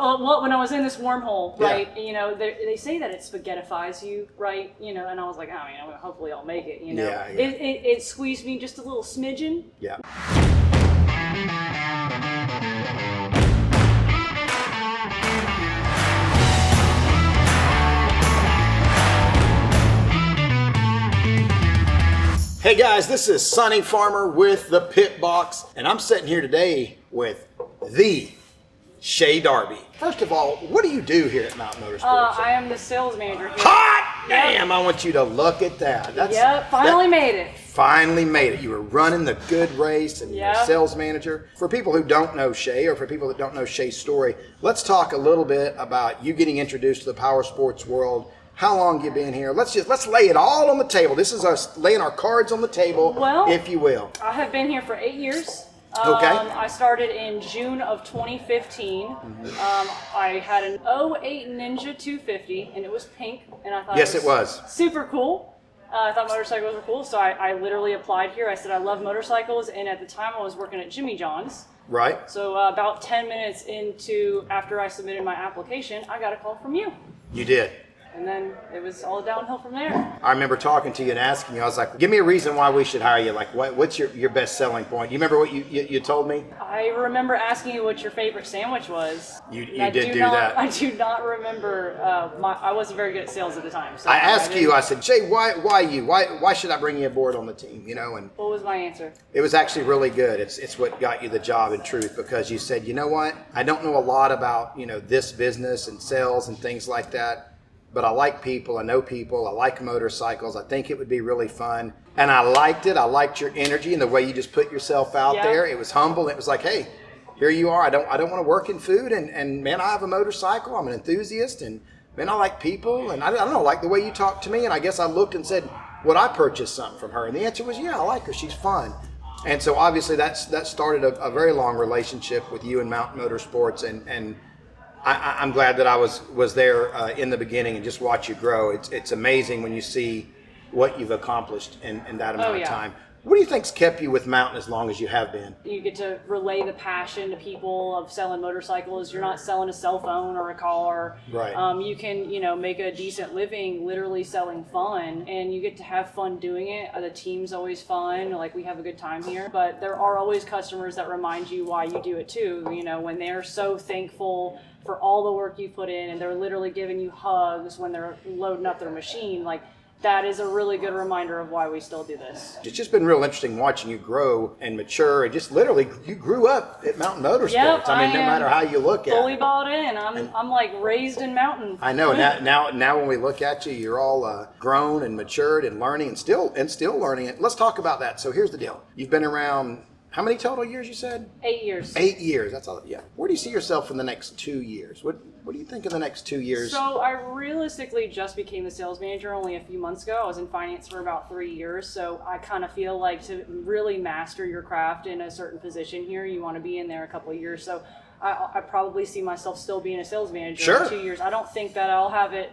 Well, when I was in this wormhole, right, you know, they say that it spaghettifies you, right, you know, and I was like, oh, you know, hopefully I'll make it, you know. Yeah. It squeezed me just a little smidgen. Yeah. Hey guys, this is Sonny Farmer with the Pit Box, and I'm sitting here today with the Shay Darby. First of all, what do you do here at Mountain Motorsports? I am the sales manager here. Hot damn! I want you to look at that. Finally made it. Finally made it. You were running the good race and you're a sales manager. For people who don't know Shay, or for people that don't know Shay's story, let's talk a little bit about you getting introduced to the power sports world. How long you been here? Let's lay it all on the table. This is us laying our cards on the table, if you will. I have been here for 8 years. Okay. I started in June of 2015. I had an 08 Ninja 250, and it was pink, and I thought it was super cool. I thought motorcycles were cool, so I literally applied here. I said I love motorcycles, and at the time I was working at Jimmy John's. Right. So about 10 minutes after I submitted my application, I got a call from you. You did. And then it was all downhill from there. I remember talking to you and asking you, I was like, give me a reason why we should hire you. Like, what's your best selling point? You remember what you told me? I remember asking you what your favorite sandwich was. You did do that. I do not remember. I wasn't very good at sales at the time. So I asked you, I said, Jay, why you? Why should I bring you aboard on the team? You know, and what was my answer? It was actually really good. It's what got you the job in truth, because you said, you know what? I don't know a lot about, you know, this business and sales and things like that. But I like people, I know people, I like motorcycles, I think it would be really fun. And I liked it, I liked your energy and the way you just put yourself out there. It was humble, it was like, hey, here you are, I don't want to work in food, and man, I have a motorcycle, I'm an enthusiast, and man, I like people, and I don't know, I like the way you talk to me. And I guess I looked and said, would I purchase something from her? And the answer was, yeah, I like her, she's fun. And so obviously that started a very long relationship with you and Mountain Motorsports, and I'm glad that I was there in the beginning and just watch you grow. It's amazing when you see what you've accomplished in that amount of time. What do you think's kept you with Mountain as long as you have been? You get to relay the passion to people of selling motorcycles. You're not selling a cell phone or a car. Right. You can, you know, make a decent living literally selling fun, and you get to have fun doing it. The team's always fun. Like, we have a good time here. But there are always customers that remind you why you do it too. You know, when they're so thankful for all the work you put in, and they're literally giving you hugs when they're loading up their machine, like, that is a really good reminder of why we still do this. It's just been real interesting watching you grow and mature, and just literally you grew up at Mountain Motorsports. Yep, I mean, no matter how you look at it. Fully bought in. I'm like raised in Mountain. I know. Now when we look at you, you're all grown and matured and learning and still learning it. Let's talk about that. So here's the deal. You've been around how many total years, you said? 8 years. 8 years, that's all. Yeah. Where do you see yourself in the next 2 years? What do you think in the next 2 years? So I realistically just became the sales manager only a few months ago. I was in finance for about 3 years. So I kind of feel like to really master your craft in a certain position here, you want to be in there a couple of years. So I probably see myself still being a sales manager in 2 years. I don't think that I'll have it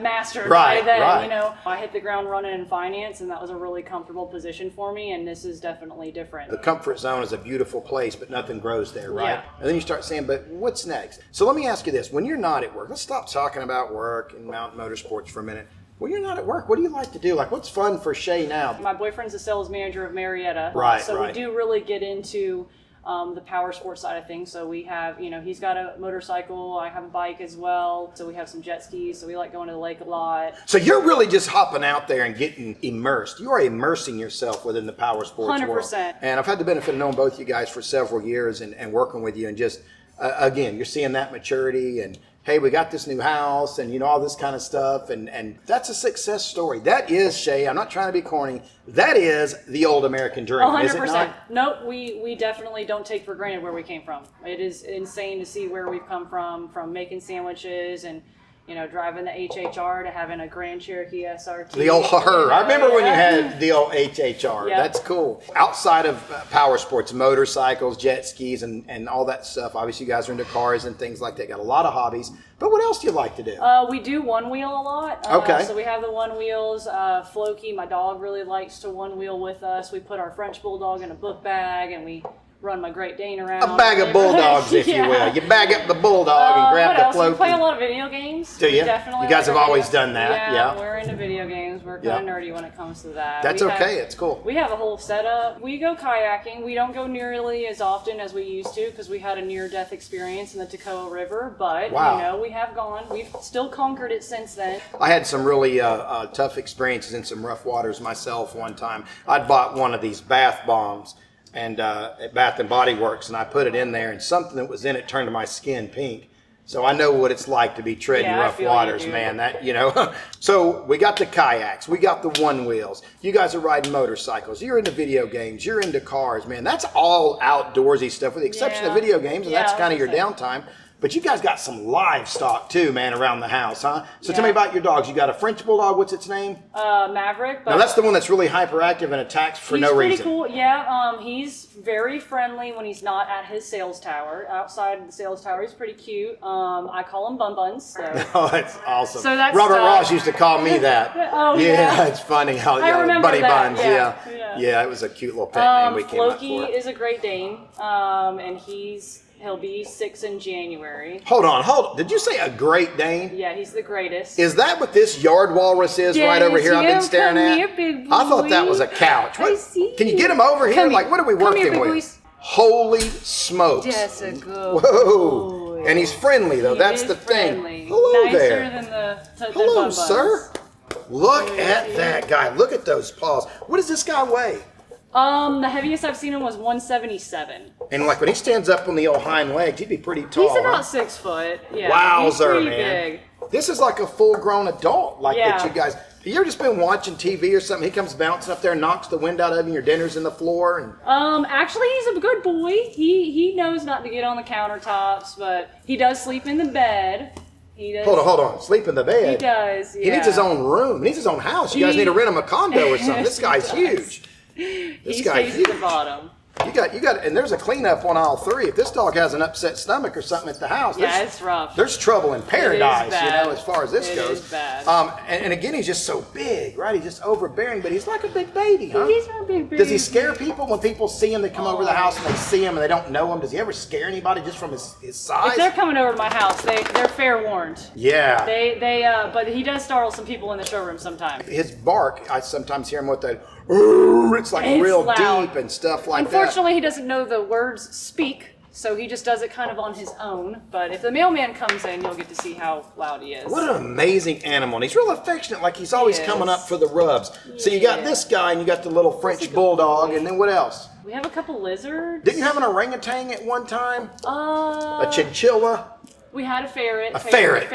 mastered by then. You know, I hit the ground running in finance, and that was a really comfortable position for me, and this is definitely different. The comfort zone is a beautiful place, but nothing grows there, right? Yeah. And then you start saying, but what's next? So let me ask you this. When you're not at work, let's stop talking about work and Mountain Motorsports for a minute. When you're not at work, what do you like to do? Like, what's fun for Shay now? My boyfriend's a sales manager of Marietta. So we do really get into the power sports side of things. So we have, you know, he's got a motorcycle, I have a bike as well. So we have some jet skis, so we like going to the lake a lot. So you're really just hopping out there and getting immersed. You are immersing yourself within the power sports 100%. world. And I've had the benefit of knowing both you guys for several years and working with you, and just, again, you're seeing that maturity and, hey, we got this new house and, you know, all this kind of stuff. And that's a success story. That is, Shay, I'm not trying to be corny, that is the old American dream, 100%. is it not? Nope, we definitely don't take for granted where we came from. It is insane to see where we've come from making sandwiches and, you know, driving the HHR to having a Grand Cherokee SRT. The old her. I remember when you had the old HHR. Yep. That's cool. Outside of power sports, motorcycles, jet skis, and all that stuff, obviously you guys are into cars and things like that. Got a lot of hobbies. But what else do you like to do? We do one wheel a lot. Okay. So we have the one wheels. Floki, my dog, really likes to one wheel with us. We put our French Bulldog in a book bag, and we run my Great Dane around. A bag of bulldogs, if you will. You bag up the bulldog and grab what the else? We Floki. play a lot of video games. Do you? Definitely. You guys have always done that. Yeah, we're into video games. We're kind of nerdy when it comes to that. That's okay. It's cool. We have a whole setup. We go kayaking. We don't go nearly as often as we used to because we had a near-death experience in the Toccoa River. But we have gone. We've still conquered it since then. I had some really tough experiences in some rough waters myself one time. I'd bought one of these bath bombs and at Bath and Body Works, and I put it in there, and something that was in it turned my skin pink. So I know what it's like to be treading rough waters, man. That, you know. So we got the kayaks, we got the one wheels. You guys are riding motorcycles. You're into video games. You're into cars, man. That's all outdoorsy stuff, with the exception of video games, and that's kind of your downtime. But you guys got some livestock too, man, around the house, huh? So tell me about your dogs. You got a French bulldog. What's its name? Maverick. Now that's the one that's really hyperactive and attacks for no reason. He's pretty cool. Yeah. He's very friendly when he's not at his sales tower. Outside of the sales tower, he's pretty cute. I call him Bun Buns. So. Oh, that's awesome. So that's Robert Ross used to call me that. Yeah, it's funny how Buddy Buns. Yeah, it was a cute little pet name we came up for. Floki is a Great Dane, and he'll be 6 in January. Hold on. Did you say a Great Dane? Yeah, he's the greatest. Is that what this yard walrus is right over here I've been staring at? Here, big boy. I thought that was a couch. What? I see. Can you get him over here? Like, what are we working with? Holy smokes. That's a good Whoa. boy. And he's friendly, though. That's the thing. Hello there. Nicer than Hello, sir. Look at that guy. Look at those paws. What does this guy weigh? The heaviest I've seen him was 177. And like when he stands up on the old hind legs, he'd be pretty tall. He's about 6 foot. Yeah. Wowzer, he's pretty man. big. This is like a full-grown adult, like that you guys. You ever just been watching TV or something? He comes bouncing up there and knocks the wind out of you. Your dinner's in the floor. And actually, he's a good boy. He knows not to get on the countertops, but he does sleep in the bed. He does. Hold on. Sleep in the bed. He does. Yeah. He needs his own room. He needs his own house. You guys need to rent him a condo or something. This guy's huge. This guy's huge. At the bottom. You got, and there's a cleanup on aisle 3. If this dog has an upset stomach or something at the house, it's rough. There's trouble in paradise, as far as this goes. It is bad. And again, he's just so big, right? He's just overbearing, but he's like a big baby, huh? He's a big baby. Does he scare people when people see him? They come over the house and they see him and they don't know him. Does he ever scare anybody just from his size? If they're coming over to my house, they're fair warned. Yeah. But he does startle some people in the showroom sometimes. His bark, I sometimes hear him with that. It's like real loud. deep and stuff like Unfortunately, he doesn't know the words speak, so he just does it kind of on his own. But if the mailman comes in, you'll get to see how loud he is. What an amazing animal. And he's real affectionate, like he's always coming up for the rubs. So you got this guy, and you got the little French bulldog, and then what else? We have a couple lizards. Didn't you have an orangutan at one time? A chinchilla? We had a ferret. A ferret,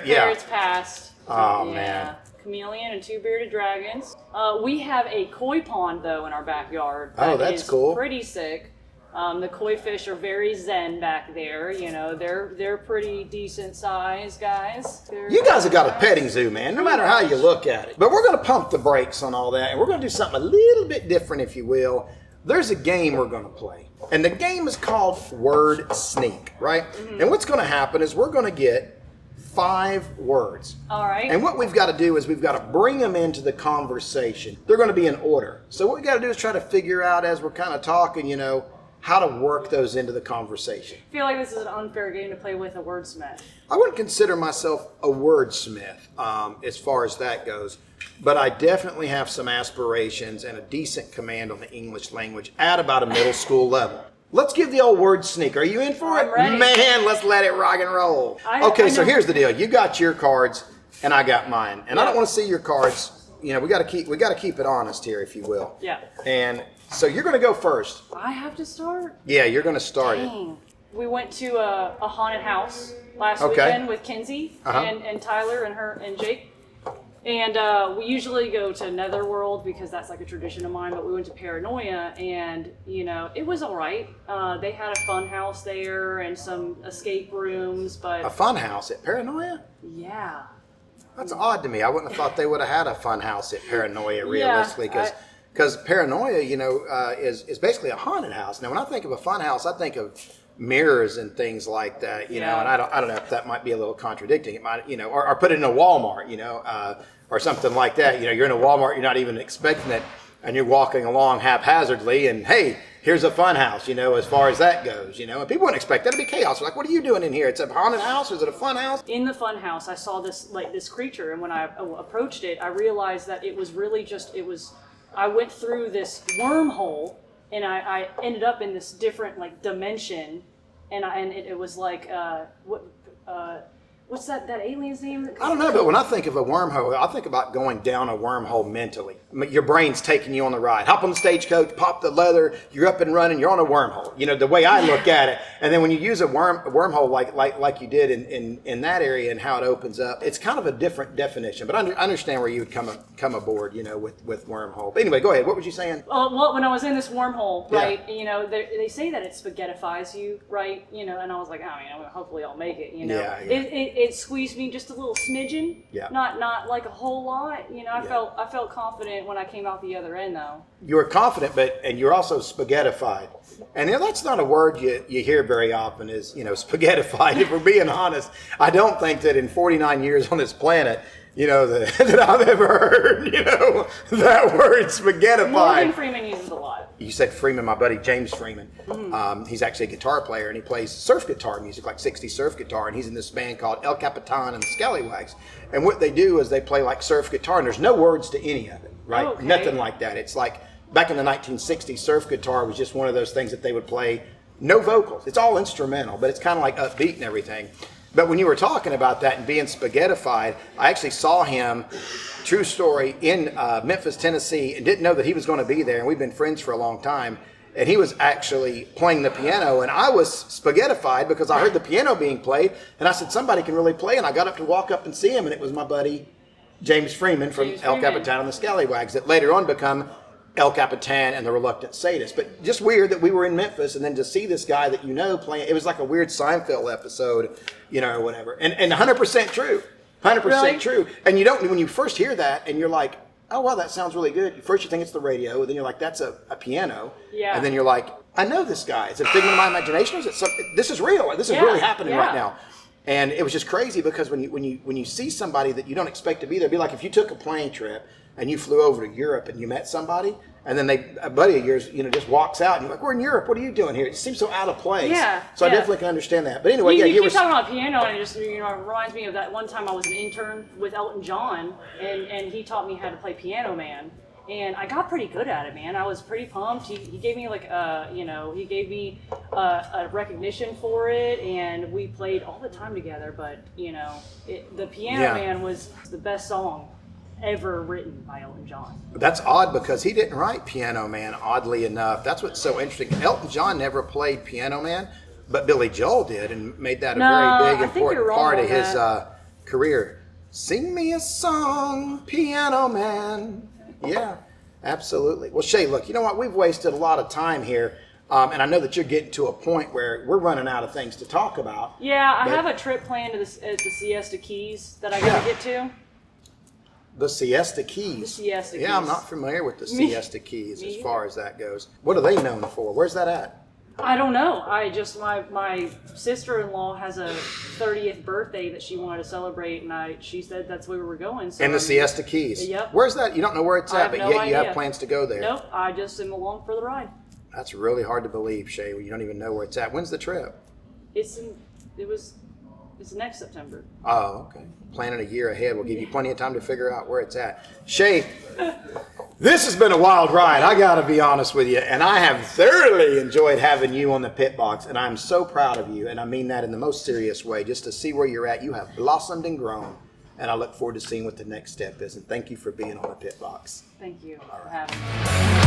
yeah. Ferret's passed. Oh, man. Chameleon and 2 bearded dragons. We have a koi pond though in our backyard. Oh, that's cool. Pretty sick. The koi fish are very zen back there. You know, they're pretty decent size guys. You guys have got a petting zoo, man, no matter how you look at it. But we're going to pump the brakes on all that, and we're going to do something a little bit different, if you will. There's a game we're going to play, and the game is called Word Sneak, right? Mm-hmm. And what's going to happen is we're going to get 5 words. All right. And what we've got to do is we've got to bring them into the conversation. They're going to be in order. So what we got to do is try to figure out as we're kind of talking, how to work those into the conversation. I feel like this is an unfair game to play with a wordsmith. I wouldn't consider myself a wordsmith as far as that goes, but I definitely have some aspirations and a decent command on the English language at about a middle school level. Let's give the old word sneak. Are you in for it? I'm ready. Man, let's let it rock and roll. So here's the deal. You got your cards and I got mine. And I don't want to see your cards. We got to keep it honest here, if you will. Yeah. And so you're going to go first. I have to start? Yeah, you're going to start it. We went to a haunted house last weekend with Kinsey and Tyler and Jake. And we usually go to Netherworld because that's like a tradition of mine, but we went to Paranoia and, it was all right. They had a fun house there and some escape rooms, but... A fun house at Paranoia? Yeah. That's odd to me. I wouldn't have thought they would have had a fun house at Paranoia, realistically, because Paranoia, is basically a haunted house. Now, when I think of a fun house, I think of mirrors and things like that, and I don't know if that might be a little contradicting. It might, or put it in a Walmart, or something like that. You're in a Walmart, you're not even expecting it, and you're walking along haphazardly, and hey, here's a fun house, you know, as far as that goes, you know, and people wouldn't expect that to be chaos. They're like, what are you doing in here? It's a haunted house? Is it a fun house? In the fun house, I saw this creature, and when I approached it, I realized that it was really just, I went through this wormhole, and I ended up in this different dimension, and it was like, what's that alien's name? I don't know, but when I think of a wormhole, I think about going down a wormhole mentally. Your brain's taking you on the ride. Hop on the stagecoach, pop the leather, you're up and running, you're on a wormhole. You know, the way I look at it. And then when you use a wormhole like you did in that area and how it opens up, it's kind of a different definition. But I understand where you would come aboard, you know, with wormhole. But anyway, go ahead. What were you saying? Well, when I was in this wormhole, right, you know, they say that it spaghettifies you, right, you know, and I was like, oh, you know, hopefully I'll make it, you know. Yeah. It squeezed me just a little smidgen, not like a whole lot. You know, I felt confident when I came out the other end, though. You were confident, and you're also spaghettified. And you know, that's not a word you hear very often, is, you know, spaghettified. If we're being honest, I don't think that in 49 years on this planet, you know, that I've ever heard, you know, that word spaghettified. Morgan Freeman uses it a lot. You said Freeman, my buddy James Freeman. He's actually a guitar player, and he plays surf guitar music, like 60s surf guitar, and he's in this band called El Capitan and the Scallywags. And what they do is they play like surf guitar, and there's no words to any of it, right? Okay. Nothing like that. It's like back in the 1960s, surf guitar was just one of those things that they would play, no vocals. It's all instrumental, but it's kind of like upbeat and everything. But when you were talking about that and being spaghettified, I actually saw him, true story, in Memphis, Tennessee, and didn't know that he was going to be there. And we've been friends for a long time. And he was actually playing the piano, and I was spaghettified because I heard the piano being played. And I said, somebody can really play. And I got up to walk up and see him, and it was my buddy James Freeman from El Capitan and the Scallywags, that later on become El Capitan and the Reluctant Sadist. But just weird that we were in Memphis, and then to see this guy that you know playing, it was like a weird Seinfeld episode, you know, or whatever. And 100% true. 100% really? True. And you don't, when you first hear that and you're like, oh, well, that sounds really good. First you think it's the radio, and then you're like, that's a piano. Yeah. And then you're like, I know this guy. Is it a figment of my imagination? Or is it something? This is real. This is really happening right now. And it was just crazy because when you see somebody that you don't expect to be there, it'd be like if you took a plane trip and you flew over to Europe and you met somebody, and then a buddy of yours, you know, just walks out and you're like, we're in Europe, what are you doing here? It seems so out of place. Yeah. So I definitely can understand that. But anyway, you keep talking about piano, and it just, you know, it reminds me of that one time I was an intern with Elton John, and he taught me how to play Piano Man. And I got pretty good at it, man. I was pretty pumped. He gave me he gave me a recognition for it, and we played all the time together. But you know, the Piano Man was the best song ever written by Elton John. That's odd because he didn't write Piano Man, oddly enough. That's what's so interesting. Elton John never played Piano Man, but Billy Joel did, and made that a very big, important part of his career. Sing me a song, Piano Man. Yeah, absolutely. Well, Shay, look, you know what? We've wasted a lot of time here. And I know that you're getting to a point where we're running out of things to talk about. Yeah, I have a trip planned to the Siesta Keys that I got to get to. The Siesta Keys. The Siesta Keys. Yeah, I'm not familiar with the Siesta Keys as far as that goes. What are they known for? Where's that at? I don't know. My sister-in-law has a 30th birthday that she wanted to celebrate, and she said that's where we were going. So in the Siesta Keys. Yep. Where's that? You don't know where it's at, but yet you have plans to go there. Nope. I just am along for the ride. That's really hard to believe, Shay. You don't even know where it's at. When's the trip? It's next September. Oh, okay. Planning a year ahead will give you plenty of time to figure out where it's at. Shay, this has been a wild ride. I got to be honest with you. And I have thoroughly enjoyed having you on the Pit Box. And I'm so proud of you. And I mean that in the most serious way. Just to see where you're at. You have blossomed and grown. And I look forward to seeing what the next step is. And thank you for being on the Pit Box. Thank you for having me.